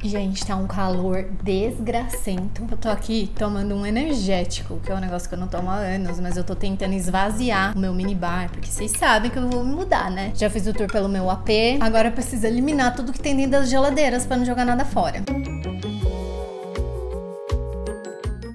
Gente, tá um calor desgracento. Eu tô aqui tomando um energético, que é um negócio que eu não tomo há anos, mas eu tô tentando esvaziar o meu minibar, porque vocês sabem que eu vou me mudar, né? Já fiz o tour pelo meu AP, agora eu preciso eliminar tudo que tem dentro das geladeiras pra não jogar nada fora.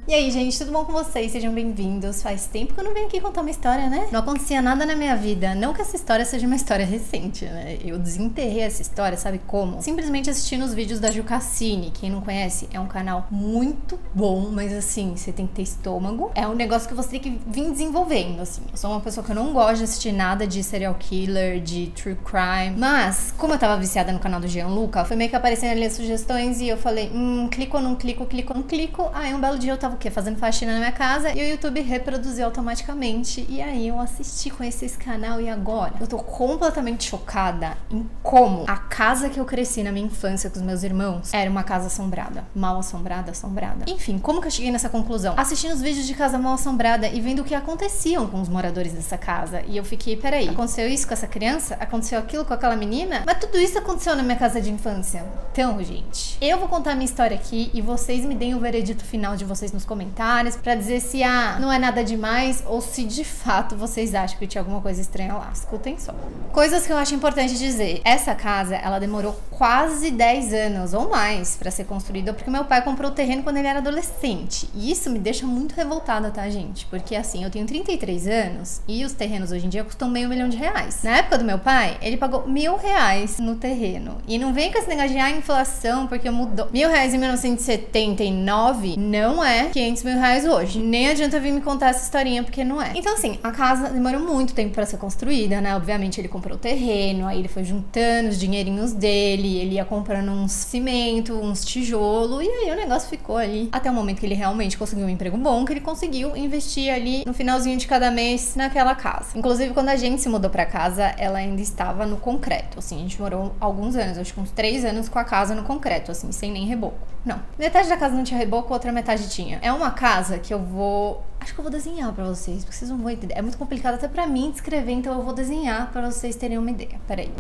E aí, gente, tudo bom com vocês? Sejam bem-vindos. Faz tempo que eu não venho aqui contar uma história, né? Não acontecia nada na minha vida. Não que essa história seja uma história recente, né? Eu desenterrei essa história, sabe como? Simplesmente assistindo os vídeos da Ju Cassini. Quem não conhece, é um canal muito bom, mas assim, você tem que ter estômago. É um negócio que você tem que vir desenvolvendo, assim. Eu sou uma pessoa que eu não gosto de assistir nada de serial killer, de true crime. Mas, como eu tava viciada no canal do Gianluca, foi meio que aparecendo ali as sugestões e eu falei, clico ou não clico, clico ou não clico. Aí um belo dia eu tava fazendo faxina na minha casa e o YouTube reproduziu automaticamente. E aí eu assisti, conheci esse canal e agora eu tô completamente chocada em como a casa que eu cresci na minha infância com os meus irmãos era uma casa assombrada. Mal assombrada, assombrada. Enfim, como que eu cheguei nessa conclusão? Assistindo os vídeos de casa mal assombrada e vendo o que aconteciam com os moradores dessa casa. E eu fiquei, peraí, aconteceu isso com essa criança? Aconteceu aquilo com aquela menina? Mas tudo isso aconteceu na minha casa de infância. Então, gente, eu vou contar a minha história aqui e vocês me deem o veredito final de vocês nos comentários pra dizer se não é nada demais ou se de fato vocês acham que tinha alguma coisa estranha lá. Escutem só. Coisas que eu acho importante dizer. Essa casa, ela demorou quase 10 anos ou mais pra ser construída porque meu pai comprou o terreno quando ele era adolescente. E isso me deixa muito revoltada, tá, gente? Porque assim, eu tenho 33 anos e os terrenos hoje em dia custam R$500 mil. Na época do meu pai, ele pagou R$1.000 no terreno. E não vem com esse negócio de inflação porque mudou. R$1.000 em 1979 não é R$500 mil hoje. Nem adianta vir me contar essa historinha porque não é. Então assim, a casa demorou muito tempo pra ser construída, né? Obviamente ele comprou o terreno, aí ele foi juntando os dinheirinhos dele, ele ia comprando uns cimento, uns tijolo, e aí o negócio ficou ali até o momento que ele realmente conseguiu um emprego bom, que ele conseguiu investir ali no finalzinho de cada mês naquela casa. Inclusive quando a gente se mudou pra casa, ela ainda estava no concreto, assim, a gente morou alguns anos, acho que uns 3 anos com a casa no concreto, assim, sem nem reboco. Não, metade da casa não tinha reboco, outra metade tinha. É uma casa que eu vou... Acho que eu vou desenhar pra vocês, porque vocês não vão entender. É muito complicado até pra mim descrever, então eu vou desenhar pra vocês terem uma ideia. Peraí.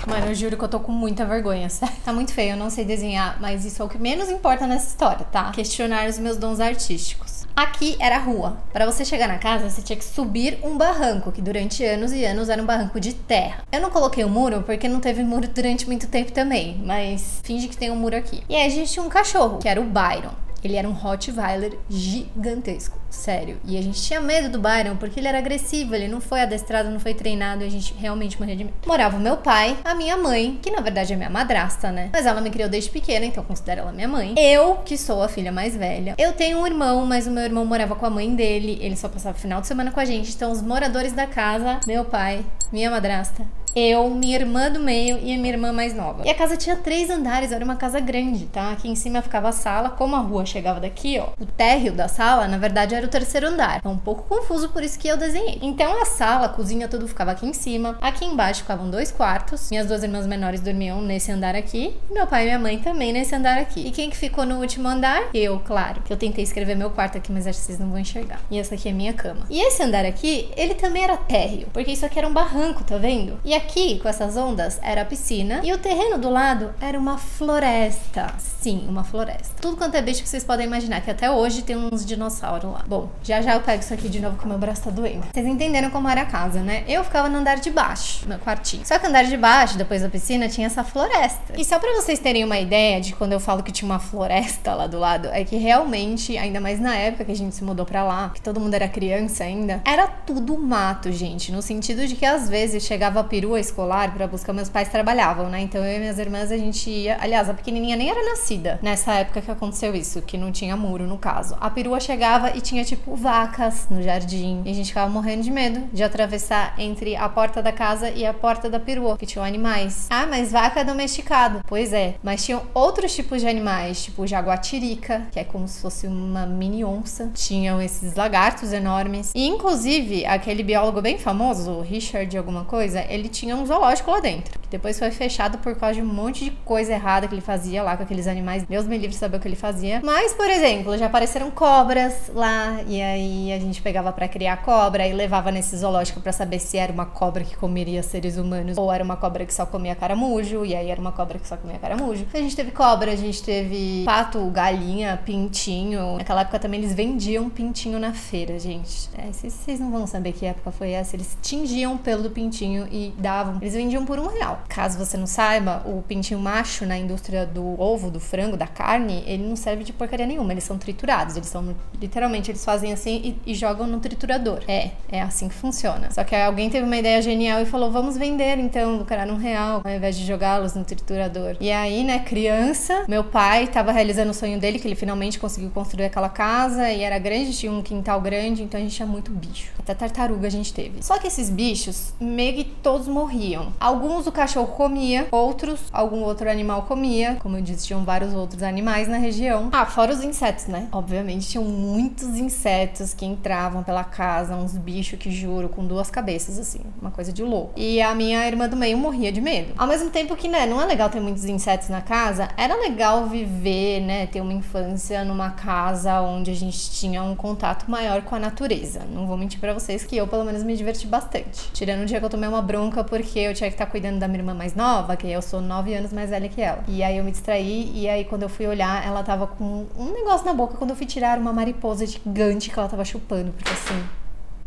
Mano, eu juro que eu tô com muita vergonha, sério. Tá muito feio, eu não sei desenhar, mas isso é o que menos importa nessa história, tá? Questionar os meus dons artísticos. Aqui era a rua. Para você chegar na casa, você tinha que subir um barranco, que durante anos e anos era um barranco de terra. Eu não coloquei o muro porque não teve muro durante muito tempo também, mas finge que tem um muro aqui. E aí a gente tinha um cachorro, que era o Byron. Ele era um Rottweiler gigantesco, sério. E a gente tinha medo do Byron porque ele era agressivo, ele não foi adestrado, não foi treinado e a gente realmente morria de medo. Morava o meu pai, a minha mãe, que na verdade é minha madrasta, né? Mas ela me criou desde pequena, então eu considero ela minha mãe. Eu, que sou a filha mais velha. Eu tenho um irmão, mas o meu irmão morava com a mãe dele, ele só passava o final de semana com a gente. Então os moradores da casa, meu pai, minha madrasta, eu, minha irmã do meio e a minha irmã mais nova. E a casa tinha 3 andares, era uma casa grande, tá? Aqui em cima ficava a sala, como a rua chegava daqui, ó. O térreo da sala, na verdade, era o 3º andar. É um pouco confuso, por isso que eu desenhei. Então a sala, a cozinha, tudo ficava aqui em cima. Aqui embaixo ficavam 2 quartos. Minhas 2 irmãs menores dormiam nesse andar aqui. E meu pai e minha mãe também nesse andar aqui. E quem que ficou no último andar? Eu, claro. Que eu tentei escrever meu quarto aqui, mas acho que vocês não vão enxergar. E essa aqui é minha cama. E esse andar aqui, ele também era térreo, porque isso aqui era um barranco, tá vendo? E aqui, com essas ondas, era a piscina. E o terreno do lado era uma floresta. Sim, uma floresta. Tudo quanto é bicho que vocês podem imaginar, que até hoje tem uns dinossauros lá. Bom, já eu pego isso aqui de novo que meu braço tá doendo. Vocês entenderam como era a casa, né? Eu ficava no andar de baixo, no meu quartinho. Só que o andar de baixo, depois da piscina, tinha essa floresta. E só pra vocês terem uma ideia de quando eu falo que tinha uma floresta lá do lado, é que realmente, ainda mais na época que a gente se mudou pra lá, que todo mundo era criança ainda, era tudo mato, gente. No sentido de que às vezes chegava a perua escolar pra buscar, meus pais trabalhavam, né? Então eu e minhas irmãs, a gente ia... Aliás, a pequenininha nem era nascida nessa época que aconteceu isso, que não tinha muro, no caso. A perua chegava e tinha, tipo, vacas no jardim. E a gente ficava morrendo de medo de atravessar entre a porta da casa e a porta da perua, que tinham animais. Ah, mas vaca é domesticado. Pois é, mas tinham outros tipos de animais, tipo jaguatirica, que é como se fosse uma mini onça. Tinham esses lagartos enormes. E, inclusive, aquele biólogo bem famoso, Richard alguma coisa, ele tinha um zoológico lá dentro, que depois foi fechado por causa de um monte de coisa errada que ele fazia lá com aqueles animais. Deus me livre de saber o que ele fazia. Mas, por exemplo, já apareceram cobras lá, lá, e aí a gente pegava pra criar cobra e levava nesse zoológico pra saber se era uma cobra que comeria seres humanos ou era uma cobra que só comia caramujo, e aí era uma cobra que só comia caramujo. A gente teve cobra, a gente teve pato, galinha, pintinho. Naquela época também eles vendiam pintinho na feira, gente. Vocês não vão saber que época foi essa. Eles tingiam o pelo do pintinho e davam. Eles vendiam por R$1. Caso você não saiba, o pintinho macho na indústria do ovo, do frango, da carne, ele não serve de porcaria nenhuma. Eles são triturados. Eles são, literalmente, eles fazem assim e jogam no triturador. É assim que funciona. Só que alguém teve uma ideia genial e falou, vamos vender então, lucrar R$1 ao invés de jogá-los no triturador. E aí, né, criança, meu pai tava realizando o sonho dele, que ele finalmente conseguiu construir aquela casa e era grande, tinha um quintal grande, então a gente tinha muito bicho. Até tartaruga a gente teve. Só que esses bichos, meio que todos morriam. Alguns o cachorro comia, outros, algum outro animal comia. Como eu disse, tinham vários outros animais na região. Fora os insetos, né? Obviamente, tinham muitos insetos que entravam pela casa, uns bichos que, juro, com 2 cabeças, assim, uma coisa de louco. E a minha irmã do meio morria de medo. Ao mesmo tempo que, né, não é legal ter muitos insetos na casa, era legal viver, né, ter uma infância numa casa onde a gente tinha um contato maior com a natureza. Não vou mentir pra vocês que eu, pelo menos, me diverti bastante. Tirando o dia que eu tomei uma bronca porque eu tinha que estar cuidando da minha irmã mais nova, que eu sou 9 anos mais velha que ela. E aí eu me distraí, e aí quando eu fui olhar, ela tava com um negócio na boca. Quando eu fui tirar, uma mariposa gigante que ela tava chupando, porque assim...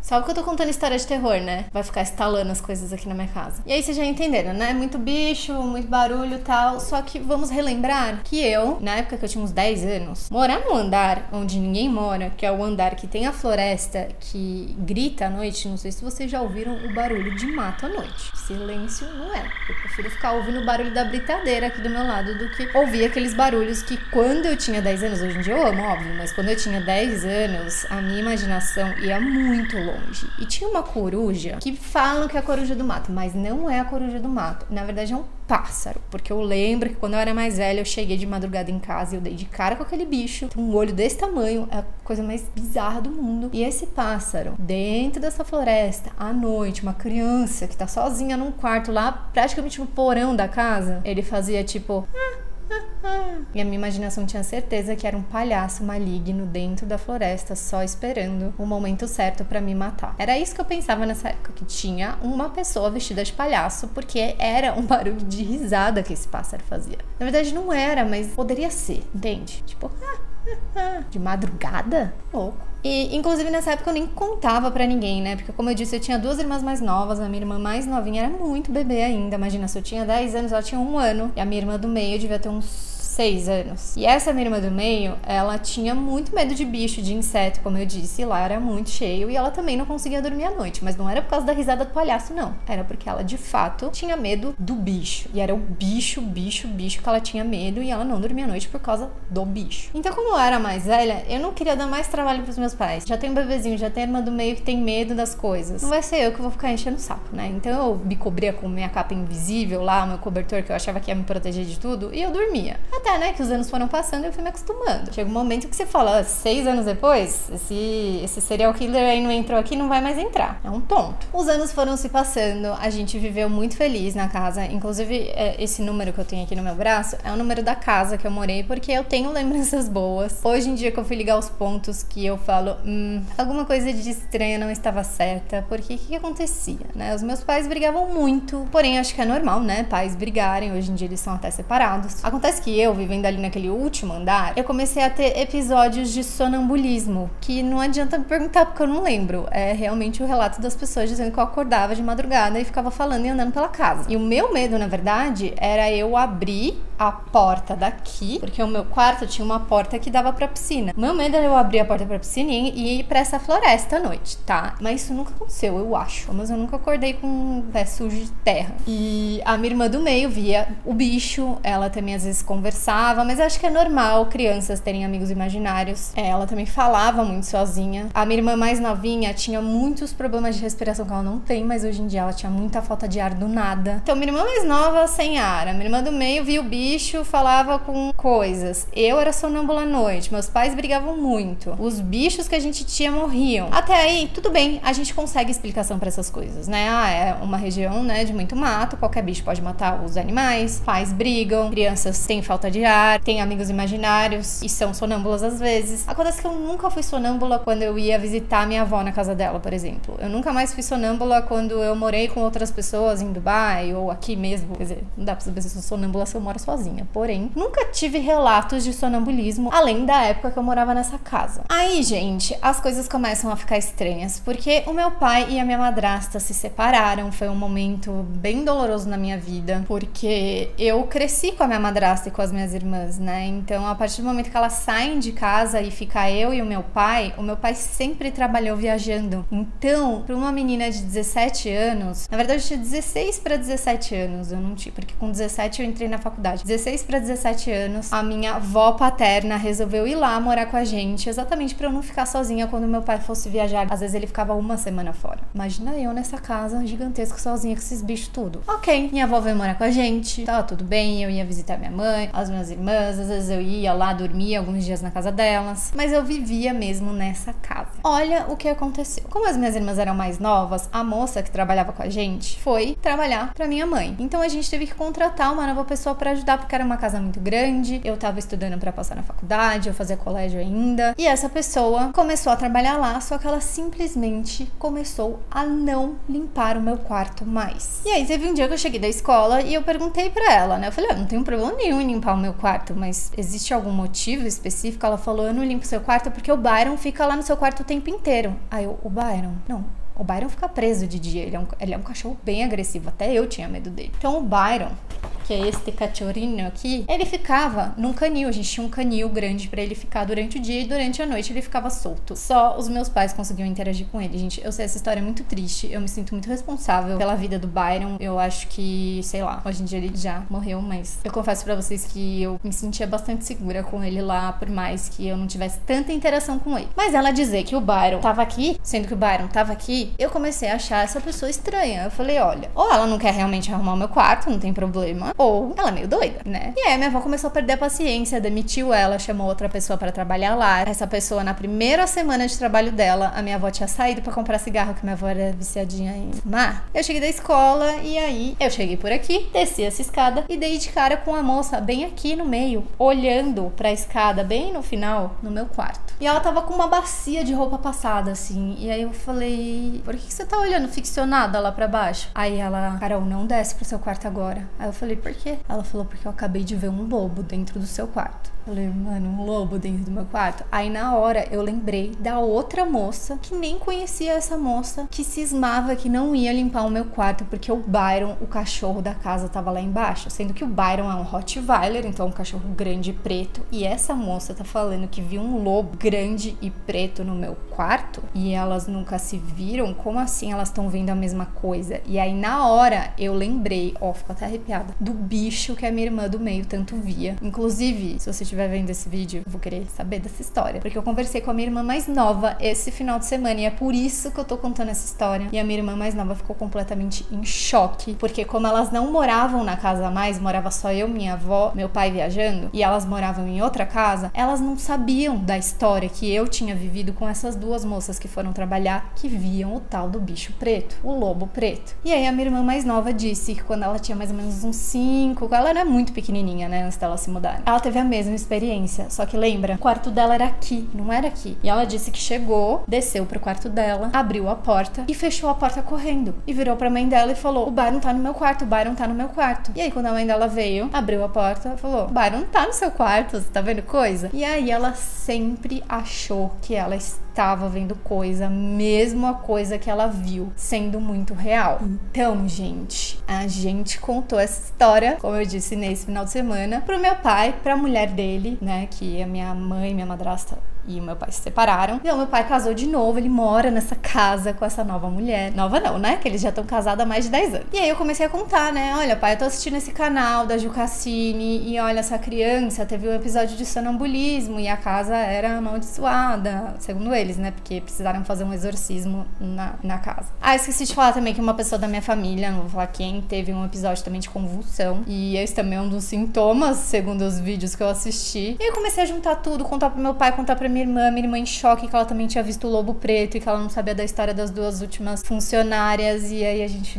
Sabe que eu tô contando história de terror, né? Vai ficar estalando as coisas aqui na minha casa. E aí vocês já entenderam, né? Muito bicho, muito barulho e tal. Só que vamos relembrar que eu, na época que eu tinha uns 10 anos, morar num andar onde ninguém mora, que é o andar que tem a floresta, que grita à noite. Não sei se vocês já ouviram o barulho de mato à noite. Silêncio não é. Eu prefiro ficar ouvindo o barulho da britadeira aqui do meu lado do que ouvir aqueles barulhos que quando eu tinha 10 anos, hoje em dia eu amo, óbvio, mas quando eu tinha 10 anos, a minha imaginação ia muito longe. E tinha uma coruja que falam que é a coruja do mato, mas não é a coruja do mato. Na verdade é um pássaro, porque eu lembro que quando eu era mais velha eu cheguei de madrugada em casa e eu dei de cara com aquele bicho. Tem um olho desse tamanho, é a coisa mais bizarra do mundo. E esse pássaro, dentro dessa floresta, à noite, uma criança que tá sozinha num quarto lá, praticamente no porão da casa, ele fazia tipo... E a minha imaginação tinha certeza que era um palhaço maligno dentro da floresta, só esperando o momento certo pra me matar. Era isso que eu pensava nessa época, que tinha uma pessoa vestida de palhaço, porque era um barulho de risada que esse pássaro fazia. Na verdade não era, mas poderia ser, entende? Tipo, de madrugada? Louco. E, inclusive, nessa época eu nem contava pra ninguém, né? Porque, como eu disse, eu tinha 2 irmãs mais novas. A minha irmã mais novinha era muito bebê ainda. Imagina, se eu tinha 10 anos, ela tinha 1 ano. E a minha irmã do meio devia ter uns 6 anos. E essa minha irmã do meio, ela tinha muito medo de bicho, de inseto, como eu disse. Lá era muito cheio e ela também não conseguia dormir à noite. Mas não era por causa da risada do palhaço, não. Era porque ela, de fato, tinha medo do bicho. E era o bicho que ela tinha medo e ela não dormia à noite por causa do bicho. Então, como eu era mais velha, eu não queria dar mais trabalho pros meus pais. Já tem um bebezinho, já tem a irmã do meio que tem medo das coisas. Não vai ser eu que vou ficar enchendo o saco, né? Então eu me cobria com minha capa invisível lá, o meu cobertor que eu achava que ia me proteger de tudo, e eu dormia. Até, né, que os anos foram passando e eu fui me acostumando. Chega um momento que você fala, 6 anos depois, esse serial killer aí não entrou aqui, não vai mais entrar. É um tonto. Os anos foram se passando, a gente viveu muito feliz na casa. Inclusive, esse número que eu tenho aqui no meu braço é o número da casa que eu morei, porque eu tenho lembranças boas. Hoje em dia que eu fui ligar os pontos que eu falo, alguma coisa de estranha não estava certa, porque o que acontecia, né? Os meus pais brigavam muito, porém acho que é normal, né? Pais brigarem, hoje em dia eles são até separados. Acontece que eu, vivendo ali naquele último andar, eu comecei a ter episódios de sonambulismo, que não adianta me perguntar porque eu não lembro. É realmente o relato das pessoas dizendo que eu acordava de madrugada e ficava falando e andando pela casa. E o meu medo, na verdade, era eu abrir a porta daqui, porque o meu quarto tinha uma porta que dava pra piscina. O meu medo era eu abrir a porta pra piscina e ir pra essa floresta à noite, tá? Mas isso nunca aconteceu, eu acho. Mas eu nunca acordei com um pé sujo de terra. E a minha irmã do meio via o bicho, ela também às vezes conversava, mas acho que é normal crianças terem amigos imaginários. Ela também falava muito sozinha. A minha irmã mais novinha tinha muitos problemas de respiração que ela não tem, mas hoje em dia ela tinha muita falta de ar do nada. Então minha irmã mais nova sem ar, a minha irmã do meio via o bicho, falava com coisas. Eu era sonâmbula à noite, meus pais brigavam muito. Os bichos que a gente tinha morriam. Até aí, tudo bem, a gente consegue explicação pra essas coisas, né? É uma região, né, de muito mato, qualquer bicho pode matar os animais, pais brigam, crianças têm falta de ar, têm amigos imaginários e são sonâmbulas às vezes. Acontece que eu nunca fui sonâmbula quando eu ia visitar minha avó na casa dela, por exemplo. Eu nunca mais fui sonâmbula quando eu morei com outras pessoas em Dubai ou aqui mesmo. Quer dizer, não dá pra saber se eu sou sonâmbula se eu moro sozinha. Porém, nunca tive relatos de sonambulismo além da época que eu morava nessa casa. Aí, gente, as coisas começam a ficar estranhas, porque o meu pai e a minha madrasta se separaram. Foi um momento bem doloroso na minha vida, porque eu cresci com a minha madrasta e com as minhas irmãs, né? Então, a partir do momento que elas saem de casa e fica eu e o meu pai sempre trabalhou viajando. Então, para uma menina de 17 anos, na verdade eu tinha 16 para 17 anos, eu não tinha, porque com 17 eu entrei na faculdade. 16 para 17 anos, a minha avó paterna resolveu ir lá morar com a gente, exatamente para eu não ficar sozinha quando meu pai fosse viajar. Às vezes ele ficava uma semana fora. Imagina eu nessa casa gigantesca sozinha com esses bichos tudo. Ok, minha avó veio morar com a gente, tava tudo bem, eu ia visitar minha mãe, as minhas irmãs, às vezes eu ia lá dormir alguns dias na casa delas, mas eu vivia mesmo nessa casa. Olha o que aconteceu. Como as minhas irmãs eram mais novas, a moça que trabalhava com a gente foi trabalhar pra minha mãe. Então a gente teve que contratar uma nova pessoa pra ajudar, porque era uma casa muito grande, eu tava estudando pra passar na faculdade, eu fazia colégio ainda, e essa pessoa começou a trabalhar lá, só que ela simplesmente começou a não limpar o meu quarto mais. E aí teve um dia que eu cheguei da escola e eu perguntei pra ela, né? Eu falei, não tenho problema nenhum em limpar o meu quarto, mas existe algum motivo específico? Ela falou, eu não limpo seu quarto porque o Byron fica lá no seu quarto o tempo inteiro. Aí eu, o Byron? Não. O Byron fica preso de dia, ele é um cachorro bem agressivo, até eu tinha medo dele. Então o Byron, que é este cachorrinho aqui, ele ficava num canil, a gente tinha um canil grande pra ele ficar durante o dia e durante a noite ele ficava solto. Só os meus pais conseguiam interagir com ele, gente. Eu sei, essa história é muito triste, eu me sinto muito responsável pela vida do Byron. Eu acho que, sei lá, hoje em dia ele já morreu, mas eu confesso pra vocês que eu me sentia bastante segura com ele lá, por mais que eu não tivesse tanta interação com ele. Mas ela dizer que o Byron tava aqui, sendo que o Byron tava aqui, eu comecei a achar essa pessoa estranha. Eu falei, olha, ou ela não quer realmente arrumar o meu quarto, não tem problema, ou ela é meio doida, né? E aí a minha avó começou a perder a paciência, demitiu ela, chamou outra pessoa pra trabalhar lá. Essa pessoa, na primeira semana de trabalho dela, a minha avó tinha saído pra comprar cigarro, que minha avó era viciadinha em fumar. Eu cheguei da escola e aí eu cheguei por aqui, desci essa escada e dei de cara com a moça bem aqui no meio, olhando pra escada, bem no final, no meu quarto. E ela tava com uma bacia de roupa passada, assim. E aí eu falei, por que você tá olhando ficcionada lá pra baixo? Aí ela, Carol, não desce pro seu quarto agora. Aí eu falei, por quê? Ela falou, porque eu acabei de ver um lobo dentro do seu quarto. Eu falei, mano, um lobo dentro do meu quarto? Aí na hora eu lembrei da outra moça, que nem conhecia essa moça, que cismava que não ia limpar o meu quarto porque o Byron, o cachorro da casa, tava lá embaixo. Sendo que o Byron é um Rottweiler, então é um cachorro grande e preto. E essa moça tá falando que viu um lobo grande e preto no meu quarto e elas nunca se viram. Como assim elas estão vendo a mesma coisa? E aí na hora eu lembrei, ó, fico até arrepiada, do bicho que a minha irmã do meio tanto via. Inclusive, se você estiver vendo esse vídeo, eu vou querer saber dessa história, porque eu conversei com a minha irmã mais nova esse final de semana e é por isso que eu tô contando essa história. E a minha irmã mais nova ficou completamente em choque, porque como elas não moravam na casa mais, morava só eu, minha avó, meu pai viajando, e elas moravam em outra casa, elas não sabiam da história que eu tinha vivido com essas duas moças que foram trabalhar, que viam o tal do bicho preto, o lobo preto. E aí a minha irmã mais nova disse que quando ela tinha mais ou menos uns 5, ela era muito pequenininha, né, antes dela se mudar, ela teve a mesma experiência, só que lembra, o quarto dela era aqui, não era aqui. E ela disse que chegou, desceu pro quarto dela, abriu a porta e fechou a porta correndo. E virou pra mãe dela e falou, o Byron tá no meu quarto, o Byron tá no meu quarto. E aí quando a mãe dela veio, abriu a porta, falou, o Byron tá no seu quarto, você tá vendo coisa? E aí ela sempre achou que ela estava vendo coisa, mesmo a coisa que ela viu sendo muito real. Então, gente, a gente contou essa história, como eu disse, nesse final de semana, pro meu pai, pra mulher dele, né, que a minha mãe, minha madrasta e o meu pai se separaram. Então, meu pai casou de novo, ele mora nessa casa com essa nova mulher. Nova não, né? Que eles já estão casados há mais de 10 anos. E aí eu comecei a contar, né? Olha, pai, eu tô assistindo esse canal da Ju Cassini e olha, essa criança teve um episódio de sonambulismo e a casa era amaldiçoada, segundo eles, né? Porque precisaram fazer um exorcismo na casa. Ah, esqueci de falar também que uma pessoa da minha família, não vou falar quem, teve um episódio também de convulsão. E esse também é um dos sintomas, segundo os vídeos que eu assisti. E eu comecei a juntar tudo, contar pro meu pai, contar pra minha irmã em choque, que ela também tinha visto o lobo preto e que ela não sabia da história das duas últimas funcionárias. E aí a gente,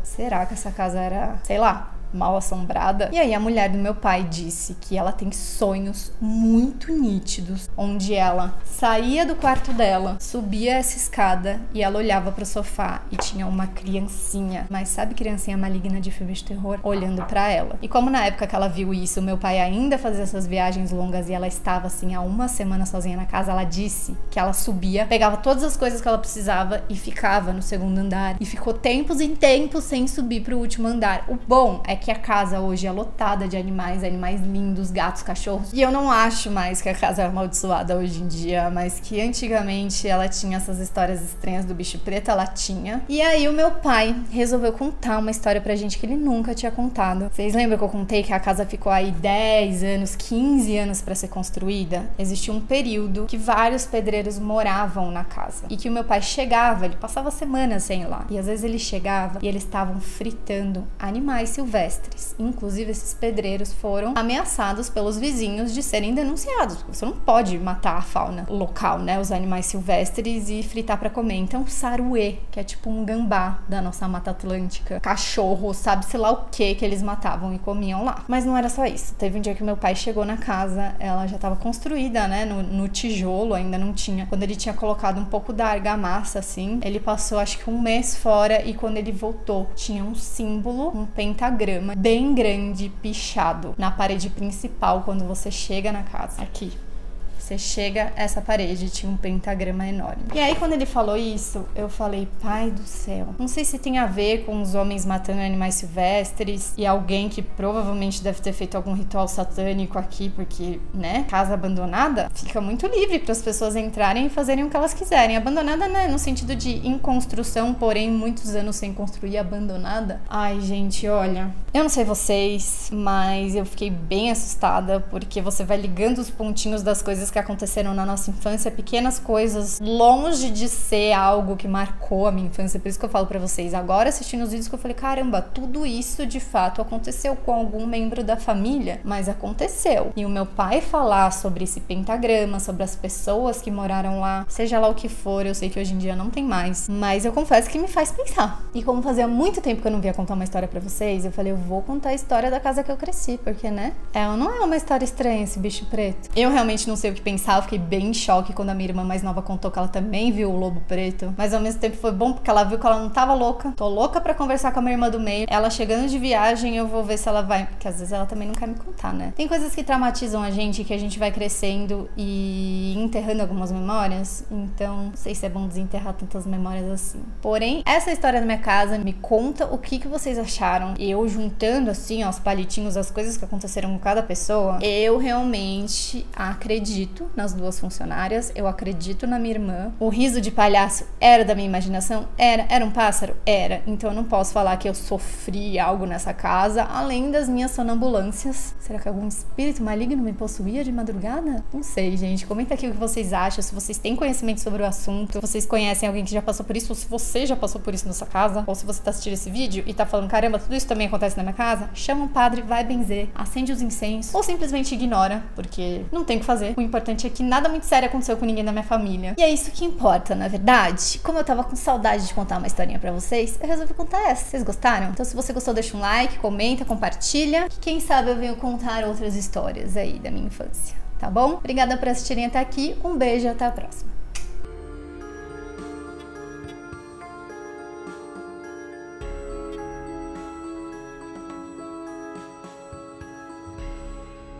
será que essa casa era, sei lá, mal assombrada. E aí a mulher do meu pai disse que ela tem sonhos muito nítidos, onde ela saía do quarto dela, subia essa escada e ela olhava pro sofá e tinha uma criancinha, mas sabe criancinha maligna de filme de terror, olhando pra ela. E como na época que ela viu isso, meu pai ainda fazia essas viagens longas e ela estava assim há uma semana sozinha na casa, ela disse que ela subia, pegava todas as coisas que ela precisava e ficava no segundo andar. E ficou tempos e tempos sem subir pro último andar. O bom é que a casa hoje é lotada de animais lindos, gatos, cachorros. E eu não acho mais que a casa é amaldiçoada hoje em dia, mas que antigamente ela tinha essas histórias estranhas do bicho preto, ela tinha. E aí o meu pai resolveu contar uma história pra gente que ele nunca tinha contado. Vocês lembram que eu contei que a casa ficou aí 10 anos, 15 anos pra ser construída? Existiu um período que vários pedreiros moravam na casa. E que o meu pai chegava, ele passava semanas sem ir lá. E às vezes ele chegava e eles estavam fritando animais silvestres. Inclusive, esses pedreiros foram ameaçados pelos vizinhos de serem denunciados. Você não pode matar a fauna local, né? Os animais silvestres e fritar pra comer. Então, saruê, que é tipo um gambá da nossa Mata Atlântica, cachorro, sabe-se lá o que eles matavam e comiam lá. Mas não era só isso. Teve um dia que meu pai chegou na casa, ela já estava construída, né? No tijolo, ainda não tinha. Quando ele tinha colocado um pouco da argamassa, assim, ele passou acho que um mês fora e quando ele voltou, tinha um símbolo, um pentagrama bem grande, pichado, na parede principal quando você chega na casa. Aqui. Você chega, essa parede tinha um pentagrama enorme. E aí, quando ele falou isso, eu falei, pai do céu, não sei se tem a ver com os homens matando animais silvestres e alguém que provavelmente deve ter feito algum ritual satânico aqui, porque, né, casa abandonada fica muito livre para as pessoas entrarem e fazerem o que elas quiserem. Abandonada, né, no sentido de em construção, porém muitos anos sem construir, abandonada. Ai, gente, olha, eu não sei vocês, mas eu fiquei bem assustada, porque você vai ligando os pontinhos das coisas que aconteceram na nossa infância, pequenas coisas, longe de ser algo que marcou a minha infância. Por isso que eu falo pra vocês, agora assistindo os vídeos, que eu falei, caramba, tudo isso de fato aconteceu com algum membro da família, mas aconteceu. E o meu pai falar sobre esse pentagrama, sobre as pessoas que moraram lá, seja lá o que for, eu sei que hoje em dia não tem mais, mas eu confesso que me faz pensar. E como fazia muito tempo que eu não via contar uma história pra vocês, eu falei, eu vou contar a história da casa que eu cresci, porque, né, não é uma história estranha esse bicho preto. Eu realmente não sei o que pensar, eu fiquei bem em choque quando a minha irmã mais nova contou que ela também viu o lobo preto, mas ao mesmo tempo foi bom porque ela viu que ela não tava louca. Tô louca pra conversar com a minha irmã do meio. Ela chegando de viagem, eu vou ver se ela vai, porque às vezes ela também não quer me contar, né? Tem coisas que traumatizam a gente, que a gente vai crescendo e enterrando algumas memórias, então não sei se é bom desenterrar tantas memórias assim. Porém, essa história da minha casa me conta o que vocês acharam. Eu juntando assim, ó, os palitinhos, as coisas que aconteceram com cada pessoa, eu realmente acredito nas duas funcionárias, eu acredito na minha irmã. O riso de palhaço era da minha imaginação? Era um pássaro? Era. Então eu não posso falar que eu sofri algo nessa casa, além das minhas sonambulâncias. Será que algum espírito maligno me possuía de madrugada? Não sei, gente. Comenta aqui o que vocês acham, se vocês têm conhecimento sobre o assunto, se vocês conhecem alguém que já passou por isso, ou se você já passou por isso na sua casa, ou se você tá assistindo esse vídeo e tá falando, caramba, tudo isso também acontece na minha casa, chama um padre, vai benzer, acende os incensos, ou simplesmente ignora, porque não tem o que fazer. O importante é que nada muito sério aconteceu com ninguém da minha família. E é isso que importa, na verdade. Como eu tava com saudade de contar uma historinha pra vocês, eu resolvi contar essa. Vocês gostaram? Então se você gostou, deixa um like, comenta, compartilha. Que quem sabe eu venho contar outras histórias aí da minha infância, tá bom? Obrigada por assistirem até aqui, um beijo e até a próxima.